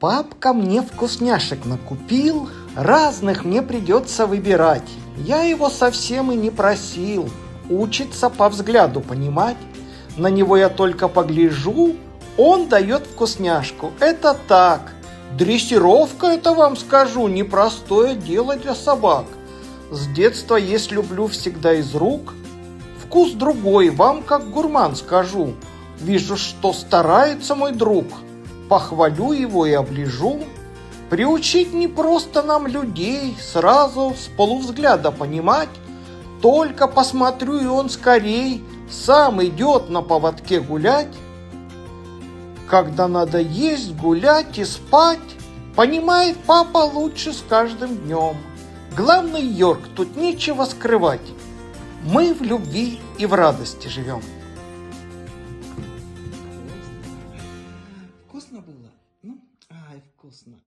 Папка мне вкусняшек накупил, разных мне придется выбирать. Я его совсем и не просил, учится по взгляду понимать. На него я только погляжу, он дает вкусняшку. Это так. Дрессировка, это вам скажу, непростое дело для собак. С детства есть люблю всегда из рук. Вкус другой, вам как гурман скажу. Вижу, что старается мой друг. Похвалю его и оближу. Приучить не просто нам людей, сразу с полувзгляда понимать. Только посмотрю, и он скорей сам идет на поводке гулять. Когда надо есть, гулять и спать, понимает папа лучше с каждым днем. Главный Йорк, тут нечего скрывать. Мы в любви и в радости живем. Вкусно было? Ну, ай, вкусно.